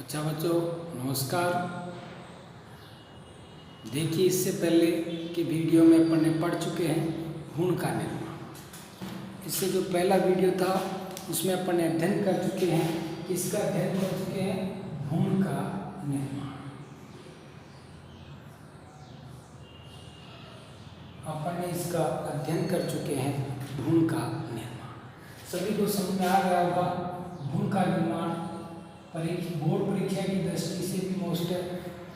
अच्छा बच्चों नमस्कार। देखिए इससे पहले की वीडियो में अपन ने पढ़ चुके हैं भ्रूण का निर्माण। इससे जो पहला वीडियो था उसमें अपन ने अध्ययन कर चुके हैं, इसका अध्ययन कर चुके हैं भ्रूण का निर्माण। अपन ने इसका अध्ययन कर चुके हैं भ्रूण का निर्माण। सभी को समझ में आ गया होगा। भ्रूण का निर्माण बोर्ड परीक्षा की दृष्टि से भी मोस्ट है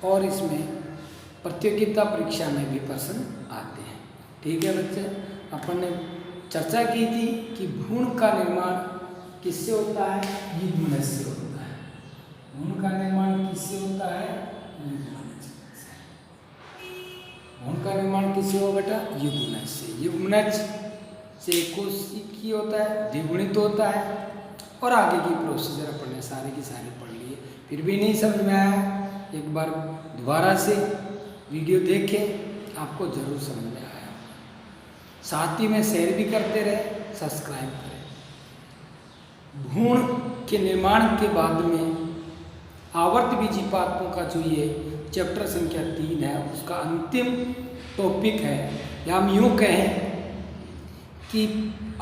और इसमें प्रतियोगिता परीक्षा में भी प्रश्न आते हैं। ठीक है बच्चे, अपन ने चर्चा की थी कि भ्रूण का निर्माण किससे होता है? युग्मनज से होता है। भ्रूण का निर्माण किससे होता है? युग्मनज से। भ्रूण का निर्माण किससे होगा बेटा? युग्मनज से। युग्मनज से कोशिकी होता है, द्विगुणित होता है और आगे की प्रोसीजर अपन ने सारे की सारे पढ़ लिए। फिर भी नहीं समझ में आया, एक बार दोबारा से वीडियो देखें, आपको जरूर समझ में आया। साथ ही में शेयर भी करते रहे, सब्सक्राइब करें। भ्रूण के निर्माण के बाद में आवर्त बीजी पादपों का जो ये चैप्टर संख्या 3 है उसका अंतिम टॉपिक है, या हम यूँ कहें कि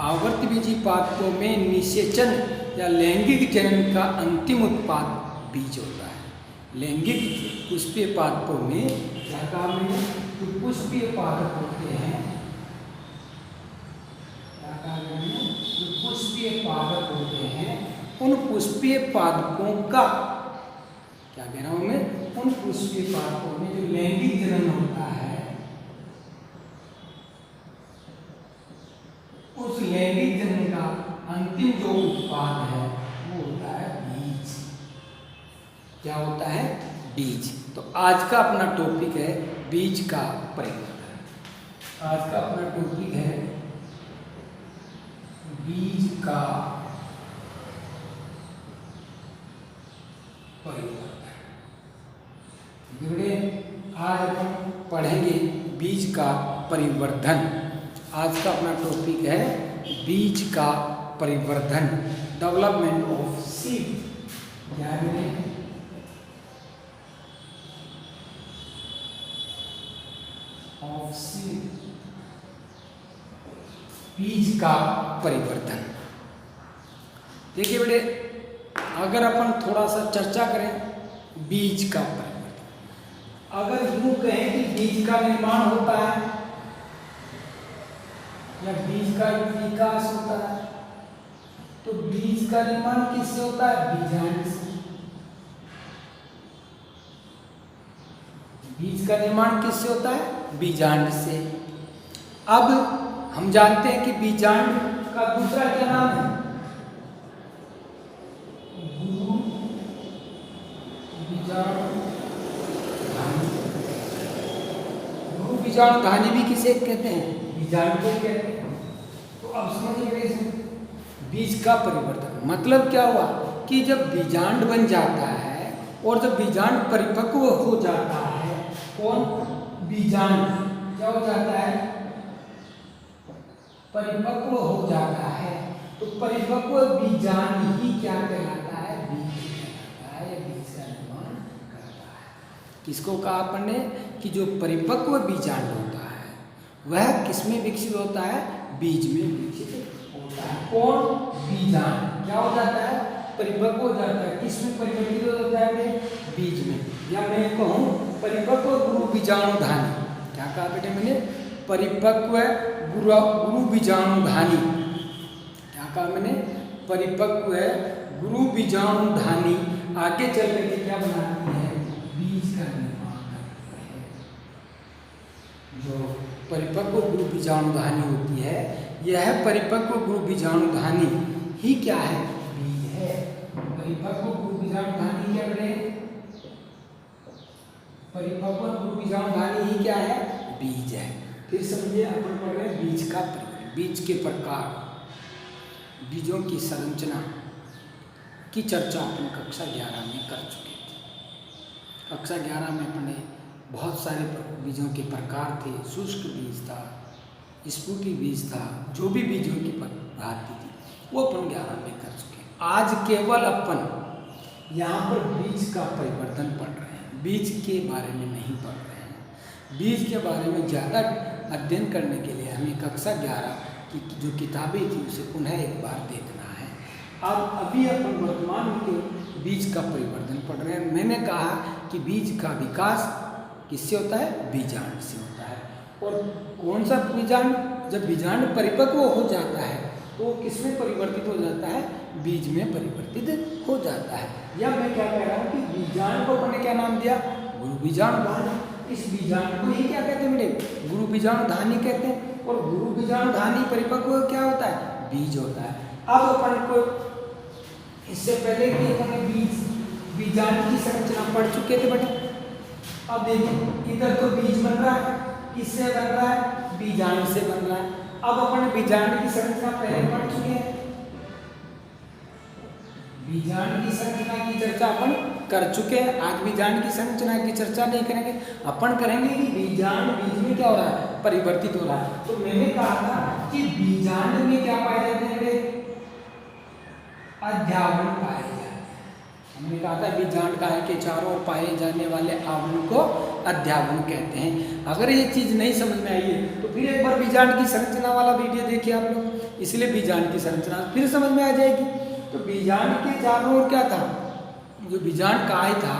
आवर्त बीजी पादपों में निषेचन या लैंगिक जनन का अंतिम उत्पाद बीज होता है। लैंगिक पुष्पीय पादपों में क्या काम है? जो पुष्पीय पादप होते हैं, क्या काम है? जो पुष्पीय पादप होते हैं उन पुष्पीय पादपों का, क्या कह रहा हूं मैं, उन पुष्पीय पादपों में जो लैंगिक जनन होता है उस लैंगिक जनन का अंतिम जो उत्पाद है वो होता है बीज। क्या होता है? बीज। तो आज का अपना टॉपिक है बीज का परिवर्तन। आज का अपना टॉपिक है बीज का परिवर्तन। आज अपन पढ़ेंगे बीज का परिवर्धन। आज का अपना टॉपिक है बीज का परिवर्धन, डेवलपमेंट ऑफ सीड। क्या है? ऑफ सीड, बीज का परिवर्धन। देखिए बेटे, अगर अपन थोड़ा सा चर्चा करें बीज का परिवर्तन, अगर यूं कहें कि बीज का निर्माण होता है या बीज का विकास होता है, तो बीज का निर्माण किससे होता है? बीजांड से। बीज का निर्माण किससे होता है? बीजांड से। अब हम जानते हैं कि बीजांड का दूसरा क्या नाम है? गुरु बीजाणुधानी। गुरु बीजाणुधानी भी किसे कहते हैं? बीजांड को कहते हैं। तो अब समझिए बीज का परिवर्तन मतलब क्या हुआ कि जब बीजांड बन जाता है और जब बीजांड परिपक्व हो जाता है, कौन? बीजांड क्या हो जाता है? परिपक्व हो जाता है। तो परिपक्व बीजांड ही क्या कहलाता है? बीज कहलाता है, या बीज का निर्माण करता है। किसको कहा अपन ने कि जो परिपक्व बीजांड होता है वह किसमें विकसित होता है? बीज में विकसित होता है। कौन? बीजांड क्या हो जाता है? परिपक्व हो जाता है। किसमें परिवर्तित हो जाता है? बीज में। या मैं कहूँ परिपक्व गुरु बीजाणुधानी। क्या कहा बेटे मैंने? परिपक्व गुरु बीजाणुधानी। क्या कहा मैंने? परिपक्व गुरु बीजाणुधानी आगे चल करके क्या बनाती है? बीज का निर्माण करती है। जो परिपक्व गुरु बीजाणुधानी होती है, यह परिपक्व गुरु बीजाणुधानी ही क्या है? बीज है। परिपक्व गुरु बीजाणुधानी क्या बने? परिपक्व गुरु बीजाणुधानी ही क्या है? बीज है। फिर समझिए अपन पढ़ रहे हैं बीज का परिवर्तन, बीज के प्रकार, बीजों की संरचना की चर्चा अपन कक्षा 11 में कर चुके थे। कक्षा 11 में अपने बहुत सारे बीजों के प्रकार थे। शुष्क बीज था, स्फुटी बीज था, जो भी बीजों की प्रजाति थी वो अपन 11 में कर चुके हैं। आज केवल अपन यहाँ पर बीज का परिवर्तन पढ़ रहे हैं, बीज के बारे में नहीं पढ़ रहे हैं। बीज के बारे में ज़्यादा अध्ययन करने के लिए हमें कक्षा 11 की जो किताबें थी उसे पुनः एक बार देखना है। अब अभी अपन वर्तमान में तो बीज का परिवर्तन पढ़ रहे हैं। मैंने कहा कि बीज का विकास किससे होता है? बीजांड से होता है। और कौन सा बीजांड? जब बीजांड परिपक्व हो जाता है तो किसमें परिवर्तित हो जाता है? बीज में परिवर्तित हो जाता है। या मैं क्या कह रहा हूँ कि बीजांड को मैंने क्या नाम दिया? गुरु बीजाणुधानी। इस बीजांड को ही क्या कहते हैं बेटे? गुरु बीजाणुधानी कहते हैं। और गुरु बीजाणुधानी परिपक्व क्या होता है? बीज होता है। अब अपन को इससे पहले कि अपन बीजांड की संरचना पढ़ चुके थे बेटा। अब देखिए इधर तो बीज बन रहा है, किससे बन रहा है? बीजांड से बन रहा है। अब अपन बीजांड की संरचना पहले पढ़ चुके हैं। बीजांड की संरचना की चर्चा अपन कर चुके हैं। आज बीजांड की संरचना की चर्चा नहीं करेंगे, अपन करेंगे कि बीजांड बीज में क्या हो रहा है? परिवर्तित हो रहा है। तो मैंने कहा था कि बीजांड में क्या पाए जाते हैं? अध्यावरण पाए जाते हैं। हमने कहा था बीजांड काय के चारों ओर पाए जाने वाले आवरण को अध्यावरण कहते हैं। अगर ये चीज नहीं समझ में आई है तो फिर एक बार बीजांड की संरचना वाला वीडियो देखिए आप लोग, इसलिए बीजांड की संरचना फिर समझ में आ जाएगी। तो बीजांड के चारों ओर क्या था? जो बीजांड काय था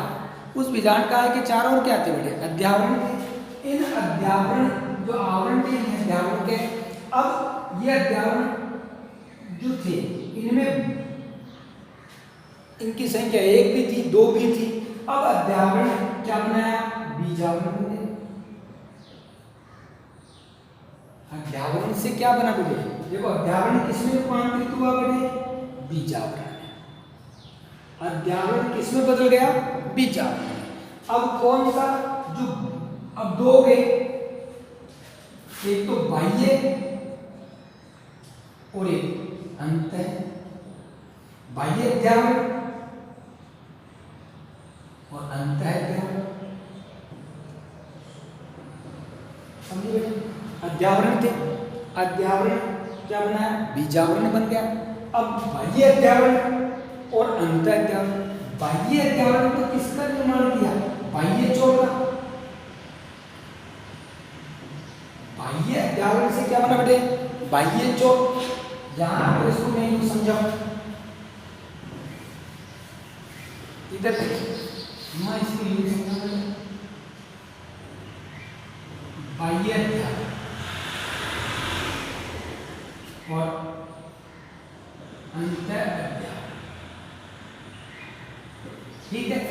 उस बीजांड काय के चारों ओर क्या थे बेटे? अध्यावरण थे। इन अध्यावरण जो आवरण थे अध्यावरण के। अब ये अध्यावरण जो थे इनमें इनकी संख्या 1 भी थी, 2 भी थी। अब अध्यावरण क्या बनाया? बीजावरण ने। अध्यावरण से क्या बना बेटे? देखो अध्यावरण किसमें रूपांतरित हुआ बेटे? बीजावरण। अध्यावरण किसमें बदल गया? बीजावरण। अब कौन सा जो अब 2 हो गए, एक तो बाह्य और एक अंतः। बाह्य अध्यावरण और अंतः अध्यावरण। समझिए अध्यावरण थे, अध्यावरण क्या बनाया? बीजावरण बन गया। अब बाह्य अध्यावरण और अंतः अध्यावरण। बाह्य अध्यावरण तो किसका निर्माण किया? बाह्य चोल का। बाह्य अध्यावरण से क्या बना बेटे? बाह्य चोल। यहां पर इसको मैं यूं समझाऊं, इधर देखिए मैं इसको यूं समझाऊंगा। बाह्य अध्यावरण और अंतः अध्यावरण, ठीक है।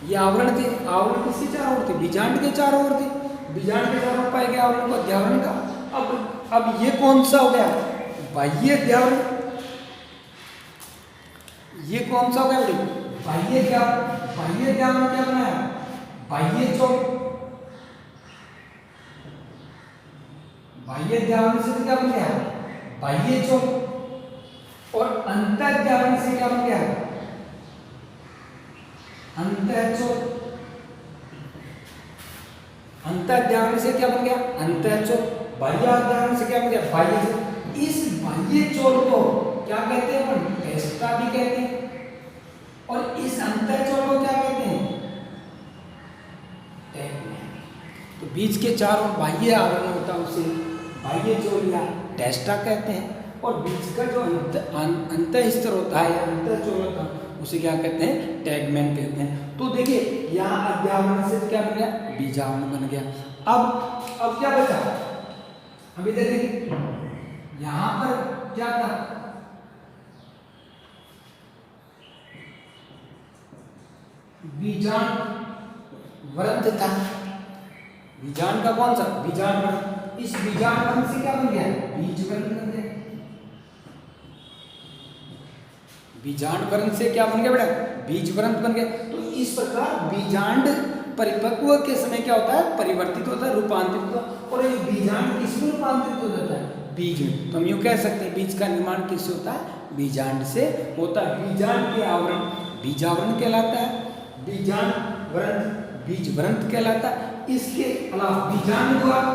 ये आवरण थे। आवरण किसके चारों ओर थे? बीजांड के चारों ओर थे। बीजांड के चारों ओर पाए गए आवरण को अध्यावरण का। अब ये कौन सा हो गया? बाह्य अध्यावरण। ये कौन सा हो गया बेटे? बाह्य अध्यावरण। बाह्य अध्यावरण क्या बनाया? बाह्य चोल। बाह्य अध्यावरण से क्या बन गया? बाह्य चोल। और अंतः अध्यावरण से क्या बन गया? अंतः चोल। अंतः अध्यावरण से क्या बन गया? अंतः चोल। बाह्य अध्यावरण से क्या बन गया? बाह्य चोल। इस बाह्य चोल को क्या कहते हैं? अपन टेस्टा भी कहते हैं। और इस अंतः चोल को क्या कहते हैं? टैगमैन। तो बीज के चारों बाह्य आवरण होता है उसे बाह्य चोल या टेस्टा कहते हैं। और बीज का जो अंतः स्तर होता है या अंतः चोल होता है उसे क्या कहते हैं? टैगमैन कहते हैं। तो देखिए यहाँ अध्यावरण से क्या बन गया? बीजावरण बन गया। अब क्या बचा? अभी देखिए यहाँ पर क्या था? बीजांड वृंत था। बीजांड का कौन सा? बीजांड वृंत। इस बीजांड वृंत से क्या बन गया? बीज वृंत बन गया। बीजांड वृंत से क्या बन गया बेटा? बीज वृंत बन गया। तो इस प्रकार बीजांड परिपक्व के समय क्या होता है? परिवर्तित होता है, रूपांतरित होता है। और ये बीजांड किसमें रूपांतरित हो जाता है? बीज में। तो हम यूं कह सकते हैं बीज का निर्माण किससे होता है? बीजांड से होता है। बीजांड के आवरण बीजावरण कहलाता है। बीजांड वृंत बीज वृंत कहलाता है। इसके अलावा बीजांड द्वार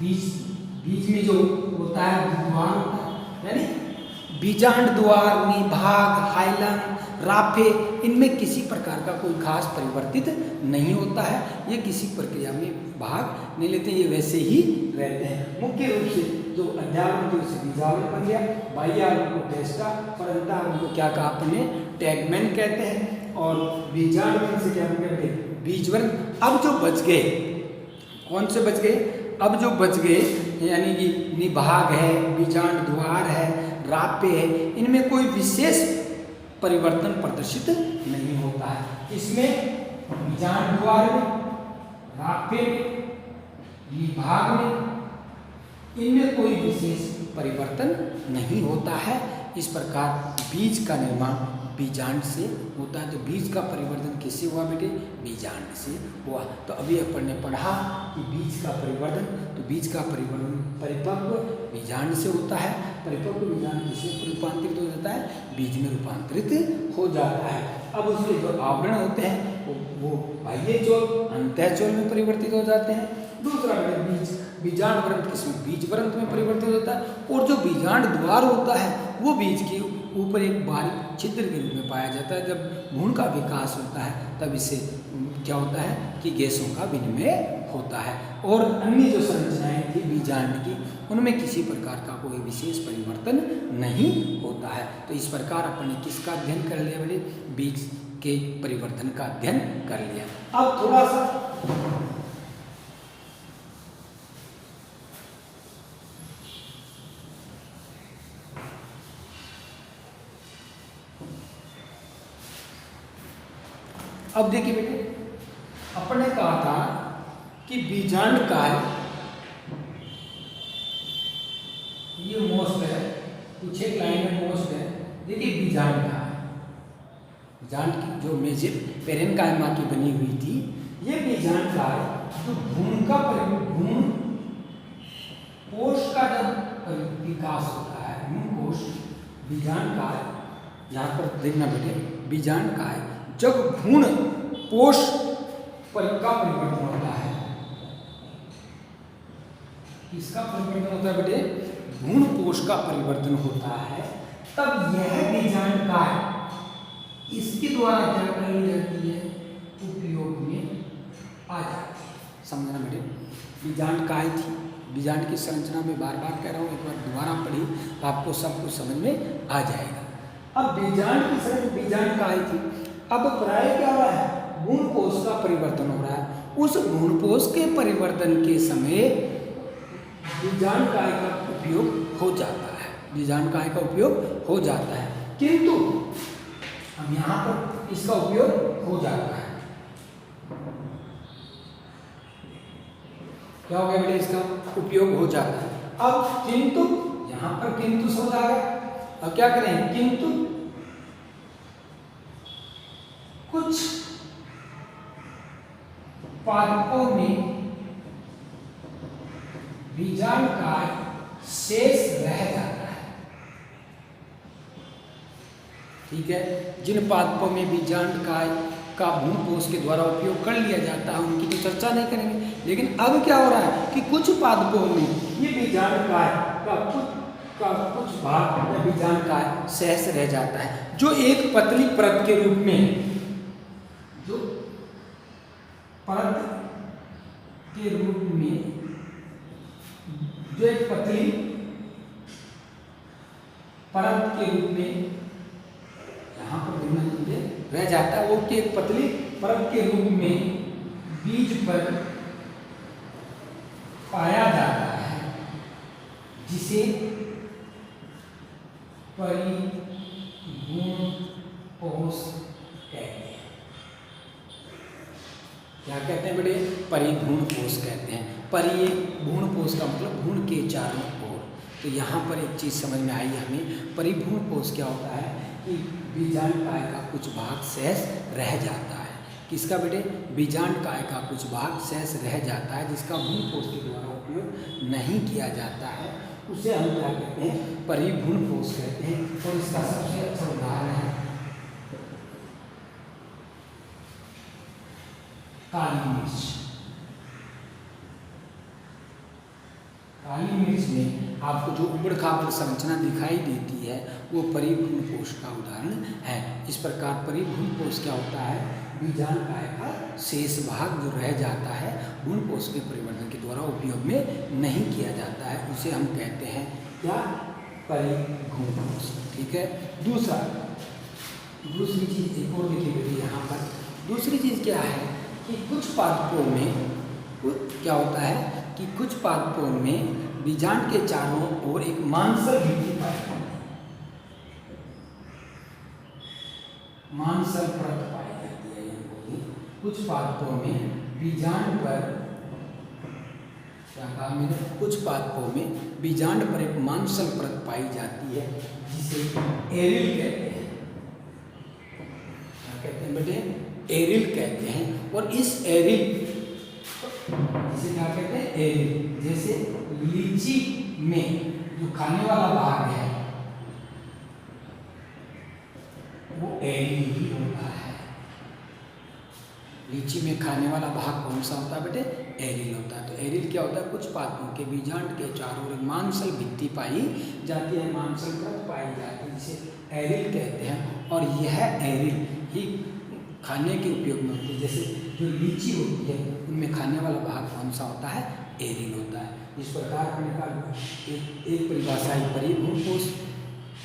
बीज में जो होता है द्वार होता है, यानी बीजांड द्वार, निभाग, हाइलन, राफे, इनमें किसी प्रकार का कोई खास परिवर्तित नहीं होता है। ये किसी प्रक्रिया में भाग नहीं लेते, ये वैसे ही रहते हैं। मुख्य रूप से जो अध्यावरण थे उसे बीजावरण बन गया, बाह्य आवरण को टेस्टा, पर अंतःवरण को क्या कहा अपने टैगमैन कहते हैं, और बीजांड वर्ण से क्या कहते हैं बीजवर्ण। अब जो बच गए, कौन से बच गए? अब जो बच गए यानी कि निभाग है, बीजांड द्वार है, रापे है, इनमें कोई विशेष परिवर्तन प्रदर्शित नहीं होता है। इसमें बीजांड द्वार में, रापे में, निभाग में, इनमें कोई विशेष परिवर्तन नहीं होता है। इस प्रकार बीज का निर्माण बीजांड से होता है। तो बीज का परिवर्तन किससे हुआ बेटे? बीजांड से हुआ। तो अभी अपन ने पढ़ा कि बीज का परिवर्तन, तो बीज का परिवर्तन परिपक्व बीजांड से होता है। परिपक्व बीजांड किससे रूपांतरित हो जाता है? बीज में रूपांतरित हो जाता है। अब उसके जो आवरण होते हैं वो बाह्य चोल, अंतःचोल में परिवर्तित हो जाते हैं। दूसरा बीज बीजांड वृंत किसमें? बीज वृंत में परिवर्तित होता है। और जो बीजांड द्वार होता है वो बीज के ऊपर एक बारीक छिद्र के रूप में पाया जाता है। जब भ्रूण का विकास होता है तब इससे क्या होता है कि गैसों का विनिमय होता है। और अन्य जो संरचनाएं थी बीजांड की, उनमें किसी प्रकार का कोई विशेष परिवर्तन नहीं होता है। तो इस प्रकार अपन ने किसका अध्ययन कर लिया बेटे? बीज के परिवर्तन का अध्ययन कर लिया। अब थोड़ा सा अब देखिए बेटे, अपन ने कहा था कि बीजांड काय ये मोस्ट है, कुछ एक लाइन में मोस्ट है। देखिए बीजांड काय, बीजांड की जो मेजर पेरेन्काइमा की बनी हुई थी, ये बीजांड काय जो भ्रूण का भ्रूण कोश का जब विकास होता है, भ्रूण कोश बीजांड काय, यहाँ पर देखना बेटे, बीजांड काय जब भ्रूण कोश का परिवर्तन होता है, किसका परिवर्तन होता है बेटे? भ्रूण कोश का परिवर्तन होता है, तब यह बीजांड काय इसके द्वारा क्या कर ली जाती है? उपयोग में आ जाती है। समझना बेटे, बीजांड काय थी, बीजांड की संरचना में बार बार कह रहा हूँ, एक बार दोबारा पढ़ी तो आपको सब कुछ समझ में आ जाएगा। अब बीजांड की संरचना बीजांड काय थी, अब प्राय क्या हो रहा है? भ्रूण कोश का परिवर्तन हो रहा है। उस भ्रूण कोश के परिवर्तन के समय बीजांड काय का उपयोग हो जाता है, बीजांड काय का उपयोग हो जाता है, किंतु अब यहाँ पर इसका उपयोग हो जाता है। क्या हो गया बेटे? इसका उपयोग हो जाता है। अब किंतु, यहाँ पर किंतु शब्द आ गया, अब क्या करें? किंतु कुछ पादपों में बीजांड काय शेष रह जाता है। ठीक है, जिन पादपों में बीजांड काय का भ्रूण कोश के द्वारा उपयोग कर लिया जाता है उनकी तो चर्चा नहीं करेंगे, लेकिन अब क्या हो रहा है कि कुछ पादपों में ये बीजांड काय का कुछ भाग या बीजांड काय शेष रह जाता है, जो एक पतली परत के रूप में, जो परत के रूप में, जो एक पतली परत के रूप में यहाँ पर रह जाता है, वो कि एक पतली परत के रूप में बीज पर पाया जाता है, जिसे परिभ्रूण कोश कहते हैं। क्या कहते हैं बेटे? परिभ्रूण कोश कहते हैं। परिभ्रूण कोश का मतलब भ्रूण के चारों ओर। तो यहाँ पर एक चीज़ समझ में आई हमें, परिभ्रूण कोश क्या होता है कि बीजांड काय का कुछ भाग शेष रह जाता है। किसका बेटे? बीजांड काय का कुछ भाग शेष रह जाता है, जिसका भ्रूण कोश के द्वारा उपयोग नहीं किया जाता है, उसे हम क्या कहते हैं? परिभ्रूण कोश कहते हैं। और इसका सबसे अच्छा उदाहरण है काली मिर्च। काली मिर्च में आपको जो उबड़ खाबड़ संरचना दिखाई देती है वो परिभ्रूण कोश का उदाहरण है। इस प्रकार परिभ्रूण कोश क्या होता है, बीजांडकाय का शेष भाग जो रह जाता है भ्रूण कोश के परिवर्धन के द्वारा उपयोग में नहीं किया जाता है, उसे हम कहते हैं क्या, परिभ्रूण कोश। ठीक है। दूसरी चीज एक और लिखी गई यहाँ पर। दूसरी चीज क्या है कि कुछ पादपों में क्या होता है कि कुछ पादपों में बीजांड के चारों ओर एक मांसल भित्ति पाई जाती है, मांसल परत पाई जाती है। ये बोलिए कुछ पादपों में बीजांड पर क्या कहा मैंने, कुछ पादपों में बीजांड पर एक मांसल परत पाई जाती है जिसे एरिल कहते हैं। क्या कहते हैं बेटे, एरिल कहते हैं। और इस एरिल जिसे क्या कहते हैं, एरिल। जैसे लीची में जो खाने वाला भाग है वो एरिल ही होता है। लीची में खाने वाला भाग कौन सा होता है बेटे, एरिल होता है। तो एरिल क्या होता है, कुछ पादपों के बीजांड के चारों ओर मांसल भित्ति पाई जाती है, मांसल परत पाई जाती है, जिसे एरिल कहते हैं। और यह एरिल ही खाने के उपयोग में होती है। जैसे जो लीची होती है उनमें खाने वाला भाग कौन सा होता है, एरिल होता है। इस प्रकार हमने कहा एक परिभाषा है परिभ्रूण कोश,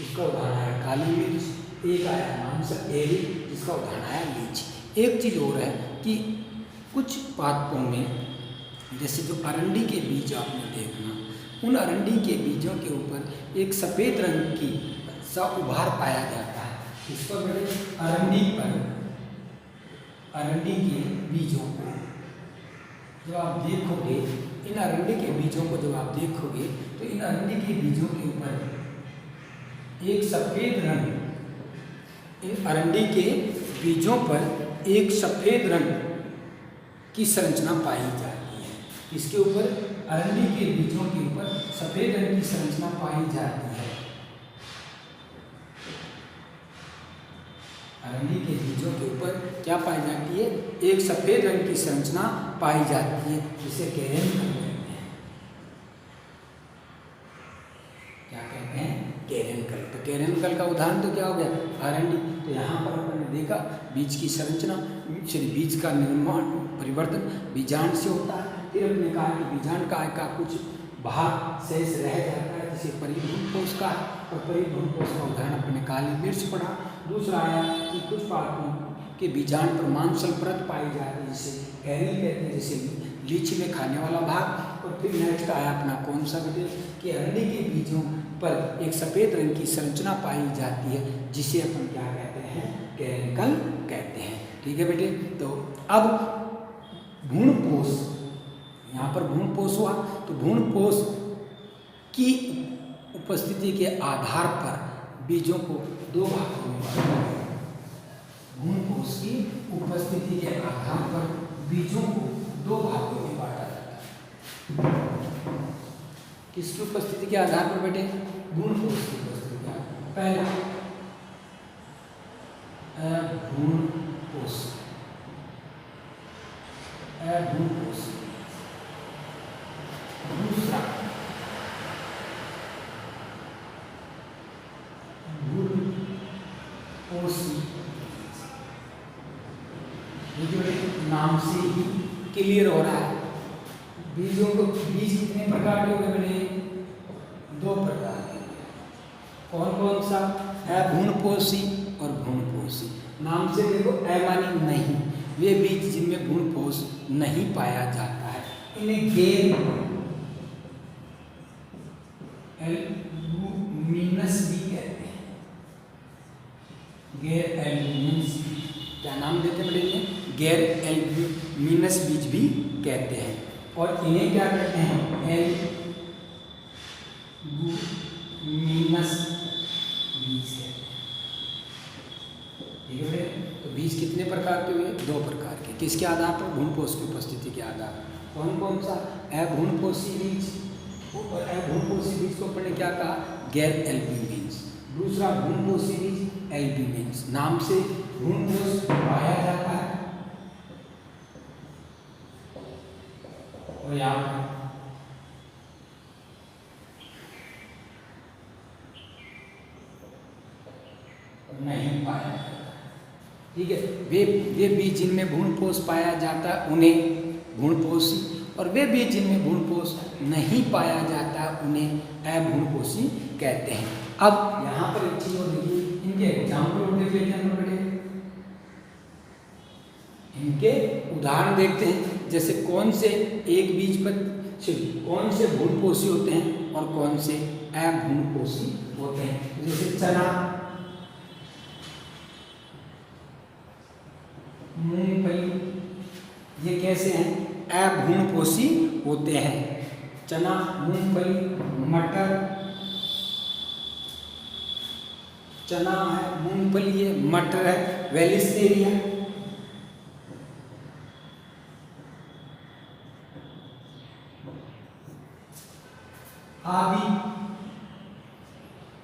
इसका उदाहरण है काली मिर्च। एक आया मांसल एरिल, जिसका उदाहरण है लीची। एक चीज़ और है कि कुछ पादपों में जैसे जो अरंडी के बीज आपने देखना, उन अरंडी के बीजों के ऊपर एक सफ़ेद रंग की सा उभार पाया जाता है। इस पर बड़े अरंडी के बीजों को जब आप देखोगे, इन अरंडी के बीजों को जब आप देखोगे तो इन अरंडी के बीजों के ऊपर एक सफ़ेद रंग, इन अरंडी के बीजों पर एक सफ़ेद रंग की संरचना पाई जाती है। इसके ऊपर अरंडी के बीजों के ऊपर सफ़ेद रंग की संरचना पाई जाती है। अरंडी के बीजों के ऊपर क्या पाई जाती है, एक सफ़ेद रंग की संरचना पाई जाती है, जिसे कैरेनकल कहते हैं। क्या कहते हैं, कैरेनकल। तो कैरेनकल का उदाहरण तो क्या हो गया, अरंडी। तो यहाँ पर आपने देखा बीज की संरचना, बीज का निर्माण परिवर्तन बीजांड से होता है। फिर हमने कहा कि बीजांडकाय का कुछ भाग शेष रह जाता है, जिसे परिभ्रूण कोश का है। और परिभ्रूण कोश का उदाहरण अपने काली मिर्च पढ़ा। दूसरा आया कि कुछ पादपों के बीजांड पर मांसल परत पाई जाती है, जिसे एरिल कहते हैं, जैसे लीची में खाने वाला भाग। और फिर नेक्स्ट आया अपना कौन सा बेटे कि अरंडी के बीजों पर एक सफ़ेद रंग की संरचना पाई जाती है, जिसे अपन क्या कहते हैं, कैरेनकल कहते हैं। ठीक है बेटे। तो अब भ्रूणपोष, यहाँ पर भ्रूणपोष हुआ तो भ्रूणपोष की उपस्थिति के आधार पर बीजों को दो भागों में बांटा जाता है। भ्रूणपोष की उपस्थिति के आधार पर बीजों को दो भागों में बांटा जाता है। किसकी उपस्थिति के आधार पर बेटे, भ्रूणपोष की उपस्थिति का। पहला भ्रूणपोष, भ्रूणपोष। दूसरा नाम से ही क्लियर हो रहा है। बीजों को, बीज कितने प्रकार के हुए बने, दो प्रकार के। कौन कौन सा है, भ्रूणपोषी और भ्रूणपोषी। नाम से देखो, अमानी नहीं, वे बीज जिनमें भ्रूणपोष नहीं पाया जाता है, इन्हें गैर एल्बुमिनस भी कहते हैं। गैर एल्बुमिनस, क्या नाम देते हैं बेटे, गैर एल्बुमिनस बीज भी कहते हैं। और इन्हें क्या कहते हैं, एल्बुमिनस बीज कहते हैं। ठीक है। तो बीज कितने प्रकार के हुए, दो प्रकार के। किसके आधार पर, भ्रूणपोष की उपस्थिति के आधार पर। कौन कौन सा, अभ्रूणपोषी बीज। और अभ्रूणपोषी बीज को अपने क्या कहा, गैर एल्ब्यूमिन्स। दूसरा भ्रूणपोषी बीज एल्ब्यूमिन्स, नाम से भ्रूणपोष पाया जाता है। और यहाँ नहीं पाया जाता। ठीक है, वे बीज जिनमें भ्रूणपोष पाया जाता उन्हें भ्रूणपोषी, और वे बीज जिनमें भ्रूणपोष नहीं पाया जाता उन्हें अभ्रूणपोषी कहते हैं। अब यहाँ पर एक चीज और देखिए, इनके एग्जाम्पल देख लेते हैं बड़े, इनके उदाहरण देखते हैं। जैसे कौन से एक बीज पर कौन से भ्रूणपोषी होते हैं और कौन से अभ्रूणपोषी होते हैं। जैसे चना, मूंगफली, ये कैसे हैं, अभ्रूणपोषी होते हैं। चना, मूंगफली, मटर, चना है, मूंगफली है, मटर है, वेलिस्नेरिया, आदि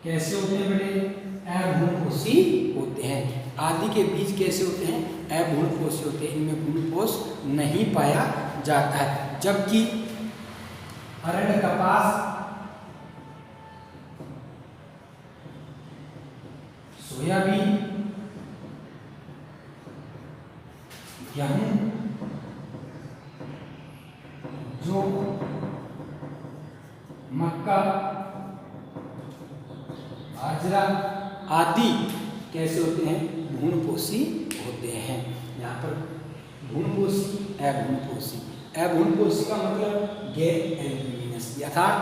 कैसे होते हैं बेटे, अभ्रूणपोषी होते हैं। आदि के बीज कैसे होते हैं, अभ्रूणपोषी होते हैं, इनमें भ्रूणपोष नहीं पाया जाता है। जबकि अरंड, कपास, सोयाबीन, गेहूं, जौ, मक्का, बाजरा आदि कैसे होते हैं, भ्रूणपोषी होते हैं। यहाँ पर भ्रूणपोषी, अभ्रूणपोषी। अभ्रूणपोषी का मतलब गैर एल्ब्यूमिनस, अर्थात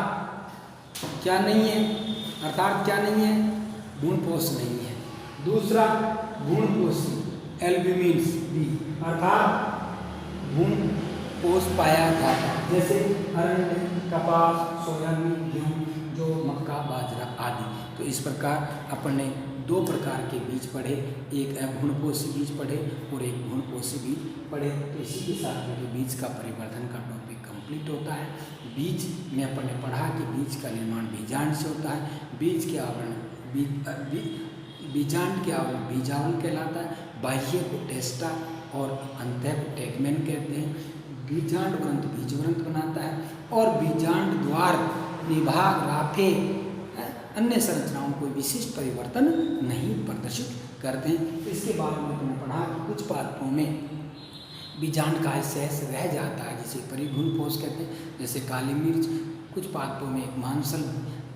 क्या नहीं है, अर्थात क्या नहीं है, भ्रूणपोष नहीं है। दूसरा भ्रूणपोषी, एल्ब्यूमिन्स भी, अर्थात भ्रूणपोष पाया जाता है। जैसे अरंड, कपास, सोयाबीन, गेहूं, जौ, मक्का, बाजरा आदि। तो इस प्रकार अपन ने दो प्रकार के बीज पढ़े, एक अभ्रूणपोषी बीज पढ़े और एक भ्रूणपोषी बीज पढ़े। तो इसी के साथ में बीज का परिवर्धन का टॉपिक कंप्लीट होता है। बीज में अपन ने पढ़ा कि बीज का निर्माण बीजांड से होता है। बीज के आवरण बीजांड के आवरण बीजावरण कहलाता है। बाह्य को टेस्टा और अंतः को टेगमेन कहते हैं। बीजांड ग्रंथ बीजग्रंथ बनाता है और बीजांड द्वार, निभाग, राफे, अन्य संरचनाओं को विशिष्ट परिवर्तन नहीं प्रदर्शित करते हैं। इसके बाद में तुमने पढ़ा कि कुछ पादपों में बीजांड का शेष रह जाता है, जिसे परिभ्रूणपोष कहते हैं। जैसे काली मिर्च, कुछ पादपों में एक मांसल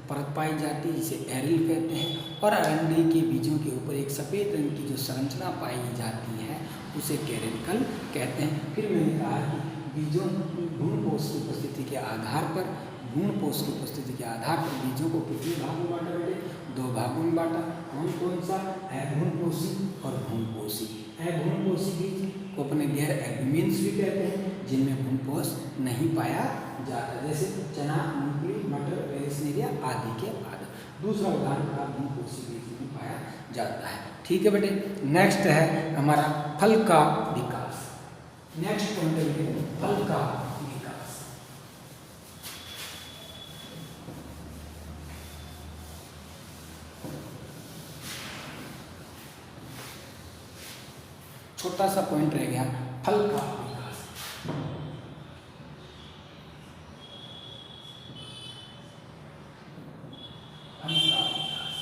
परत पाई जाती है जिसे एरिल कहते हैं, और अरंडी के बीजों के ऊपर एक सफ़ेद रंग की जो संरचना पाई जाती है उसे कैरेंकल कहते हैं। फिर मैंने कहा कि बीजों भ्रूणपोष की उपस्थिति के आधार पर, भ्रूणपोष की उपस्थिति के आधार पर बीजों को कितने भागों में बांटा बेटे, दो भागों में बांटा। कौन कौन सा, अभ्रूणपोषी और भ्रूणपोषी। अभ्रूणपोषी बीज को अपने गैर एल्ब्यूमिन्स भी कहते हैं, जिनमें भ्रूणपोष नहीं पाया जाता, जैसे चना, मूंगफली, मटर, वेलिस्नेरिया आदि के आदि। दूसरा उदाहरण का भ्रूणपोषी बीज नहीं पाया जाता है। ठीक है बेटे, नेक्स्ट है हमारा फल का विकास। नेक्स्ट पॉइंट है फल का विकास। छोटा सा पॉइंट रह गया, फल का विकास। फल का विकास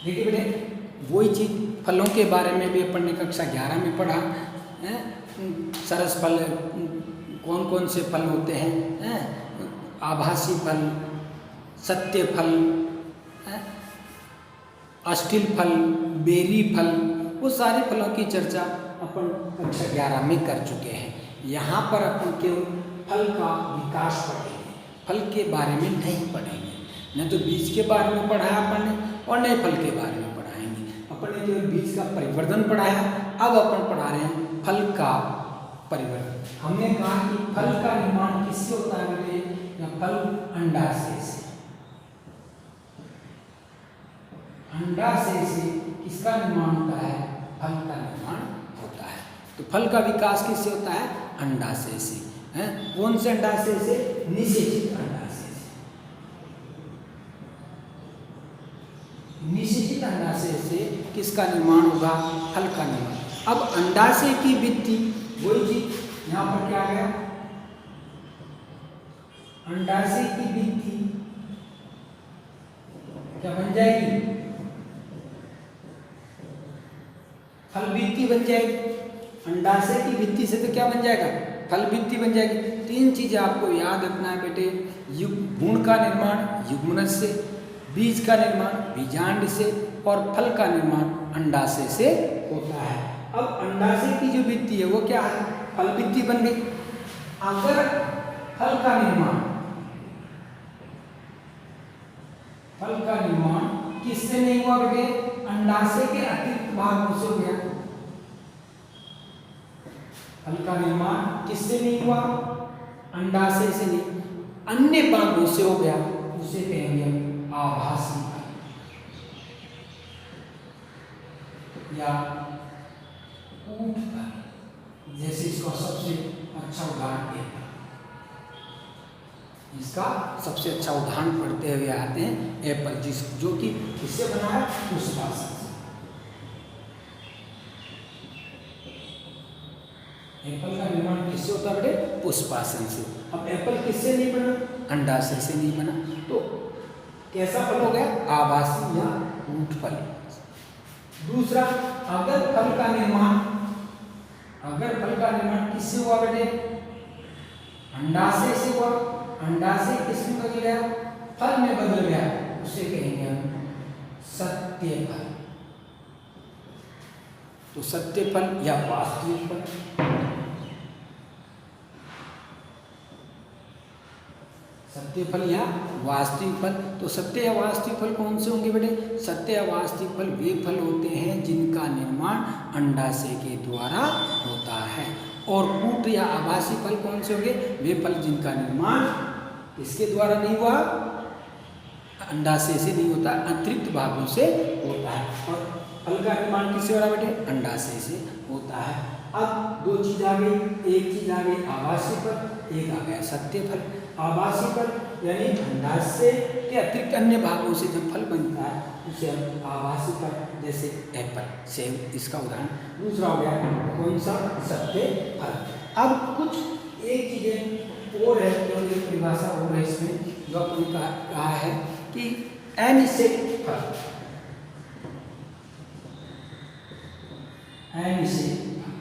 देखिए बेटे, वही चीज फलों के बारे में भी अपन ने कक्षा 11 में पढ़ा है। सरस फल, कौन कौन से फल होते हैं, आभासी फल, सत्य फल, अस्टिल फल, बेरी फल, वो सारे फलों की चर्चा अपन कक्षा 11 में कर चुके हैं। यहाँ पर अपन केवल फल का विकास पढ़ेंगे, फल के बारे में नहीं पढ़ेंगे। न तो बीज के बारे में पढ़ाया अपन ने और न फल के बारे में पढ़ाएंगे। अपन ने केवल बीज का परिवर्तन पढ़ाया, अब अपन पढ़ा रहे हैं फल का परिवर्तन। हमने कहा कि फल का निर्माण किससे होता है बेटे, या फल अंडाशय से। अंडाशय से किसका निर्माण होता है, फल का निर्माण होता है। तो फल का विकास किससे होता है, अंडाशय से। कौन से अंडाशय से, निषेचित अंडाशय से। निषेचित अंडाशय से किसका निर्माण होगा, फल का निर्माण। अब अंडाशय की भित्ति, वही चीज यहाँ पर क्या गया, अंडाशय की भित्ति क्या बन जाएगी, फल भित्ति बन जाएगी। अंडाशय की भित्ति से तो क्या बन जाएगा, फल भित्ति बन जाएगी। तीन चीजें आपको याद रखना है बेटे, भ्रूण का निर्माण युग्मनज से, बीज का निर्माण बीजांड से और फल का निर्माण अंडाशय से होता है। अब अंडाशय की जो भित्ति है वो क्या है, फल भित्ति बन गई। अगर फल का निर्माण किससे नहीं हुआ बेटे, अंडाशय के अतिरिक्त भागों से हो गया। फल का निर्माण किससे नहीं हुआ, अंडाशय से नहीं, अन्य भागों से हो गया, उसे कहेंगे हम आभासी फल या कूट फल। जैसे इसका सबसे अच्छा उदाहरण है, इसका सबसे अच्छा उदाहरण पढ़ते हुए आते हैं एप्पल, जो कि किससे बना है, पुष्पासन से। एप्पल का निर्माण किससे होता है बेटे, पुष्पासन से। अब एप्पल किससे नहीं बना, अंडाशय से नहीं बना, तो कैसा फल हो गया, आभासी या कूट फल। दूसरा, अगर फल का निर्माण किससे हुआ बेटे, अंडाशय से हुआ, अंडाशय किसमें बदल गया, फल में बदल गया, उसे कहेंगे हम सत्य फल। तो सत्य फल या वास्तविक फल, सत्य फल या वास्तविक फल। तो सत्य या वास्तविक फल कौन से होंगे बेटे, सत्य या वास्तविक फल वे फल होते हैं जिनका निर्माण अंडाशय के द्वारा होता है। और कूट या आभासी फल कौन से होंगे, वे फल जिनका निर्माण इसके द्वारा नहीं हुआ, अंडाशय से नहीं होता, अतिरिक्त भागों से होता है। और फल का निर्माण किससे हो रहा है बेटे, अंडाशय से होता है। अब दो चीज आ गई, एक चीज आ गई आभासी फल, एक आ गया सत्य फल। आभासी फल यानी अंडाशय के अतिरिक्त अन्य भागों से जब फल बनता है उसे हम आभासी फल, जैसे एप्पल, सेब, इसका उदाहरण। दूसरा हो गया कौन सा, सत्य फल। अब कुछ एक चीजें और है, एक परिभाषा और है इसमें, जो आपने कहा है कि अनिषेक फल, अनिषेक फल,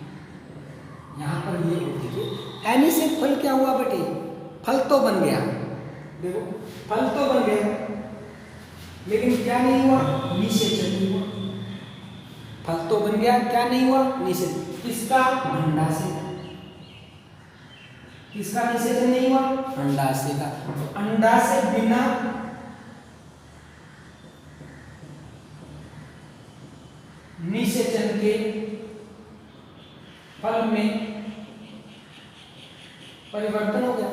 यहाँ पर ये देखिए अनिषेक फल क्या हुआ बेटे, फल तो बन गया, देखो फल तो बन गया, लेकिन क्या नहीं हुआ, निषेचन नहीं हुआ। फल तो बन गया, क्या नहीं हुआ, निषेचन। किसका, अंडाशय का। किसका निषेचन नहीं हुआ, अंडाशय का। तो अंडाशय बिना निषेचन के फल में परिवर्तन हो गया,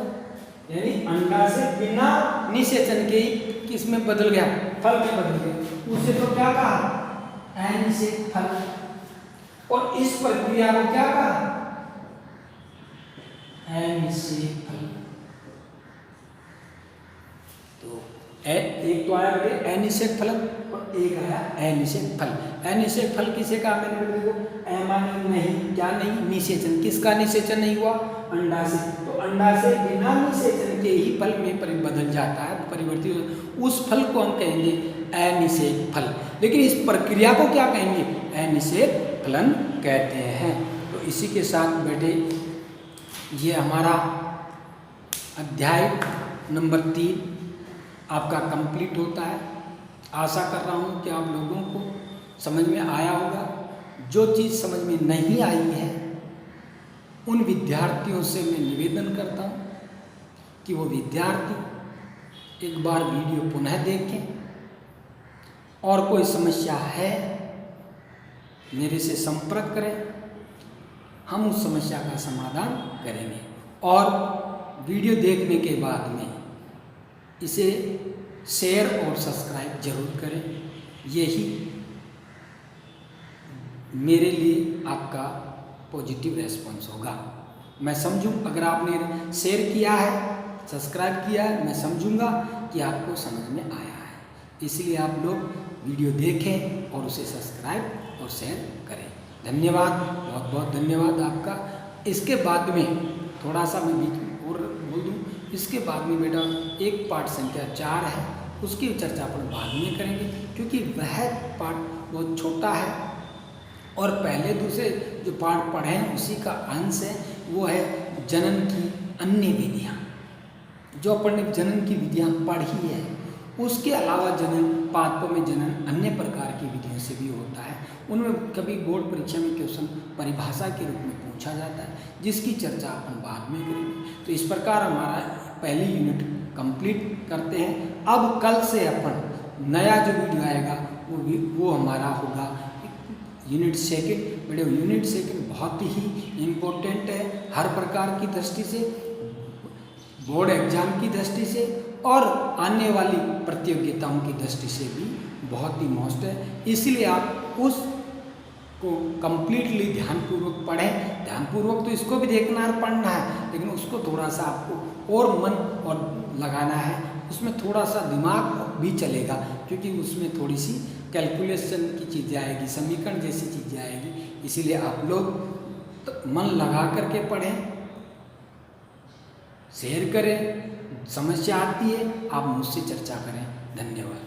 यानी अंडाशय बिना निषेचन के किस में बदल गया, फल में बदल गया, उसे तो क्या कहा, अनिषेक फल। और इस प्रक्रिया को क्या कहा, अनिषेक फल। तो एक तो आया बेटे अनिषेक फल और एक आया अनिषेक फल। अनिषेक फल किसे कहा, मैंने देखो अमान्य नहीं, क्या नहीं, निषेचन। किसका निषेचन नहीं हुआ, अंडाशय। तो अंडाशय बिना निषेचन के ही फल में बदल जाता है, परिवर्तित, उस फल को हम कहेंगे अनिषेक फल। लेकिन इस प्रक्रिया को क्या कहेंगे, अनिषेक फलन कहते हैं। तो इसी के साथ बेटे ये हमारा अध्याय नंबर 3 आपका कंप्लीट होता है। आशा कर रहा हूँ कि आप लोगों को समझ में आया होगा। जो चीज़ समझ में नहीं आई है उन विद्यार्थियों से मैं निवेदन करता हूँ कि वो विद्यार्थी एक बार वीडियो पुनः देखें, और कोई समस्या है मेरे से संपर्क करें, हम उस समस्या का समाधान करेंगे। और वीडियो देखने के बाद में इसे शेयर और सब्सक्राइब जरूर करें, यही मेरे लिए आपका पॉजिटिव रेस्पॉन्स होगा। मैं समझूं, अगर आपने शेयर किया है, सब्सक्राइब किया है, मैं समझूंगा कि आपको समझ में आया है। इसलिए आप लोग वीडियो देखें और उसे सब्सक्राइब और शेयर करें। धन्यवाद, बहुत बहुत धन्यवाद आपका। इसके बाद में थोड़ा सा मैं बीच में और बोल दूँ, इसके बाद में बेटा एक पाठ संख्या 4 है, उसकी चर्चा अपन बाद में करेंगे, क्योंकि वह पाठ बहुत छोटा है और पहले दूसरे जो पाठ पढ़े हैं उसी का अंश है, वो है जनन की अन्य विधियाँ। जो अपन ने जनन की विधियाँ पढ़ी है, उसके अलावा जनन पादपों में जनन अन्य प्रकार की विधियों से भी होता है। उनमें कभी बोर्ड परीक्षा में क्वेश्चन परिभाषा के रूप में पूछा जाता है, जिसकी चर्चा अपन बाद में करेंगे। तो इस प्रकार हमारा पहली यूनिट कंप्लीट करते हैं। अब कल से अपन नया जो वीडियो आएगा वो हमारा होगा unit second. Video unit second बहुत ही इम्पोर्टेंट है हर प्रकार की दृष्टि से, बोर्ड एग्जाम की दृष्टि से और आने वाली प्रतियोगिताओं की दृष्टि से भी बहुत ही मोस्ट है। इसलिए आप उस को कंप्लीटली ध्यानपूर्वक पढ़ें। ध्यानपूर्वक तो इसको भी देखना और पढ़ना है, लेकिन उसको थोड़ा सा आपको और मन और लगाना है, उसमें थोड़ा सा दिमाग भी चलेगा, क्योंकि उसमें थोड़ी सी कैलकुलेशन की चीज़ें आएगी, समीकरण जैसी चीज़ें आएगी। इसीलिए आप लोग तो मन लगा करके पढ़ें, शेयर करें, समस्या आती है आप मुझसे चर्चा करें। धन्यवाद।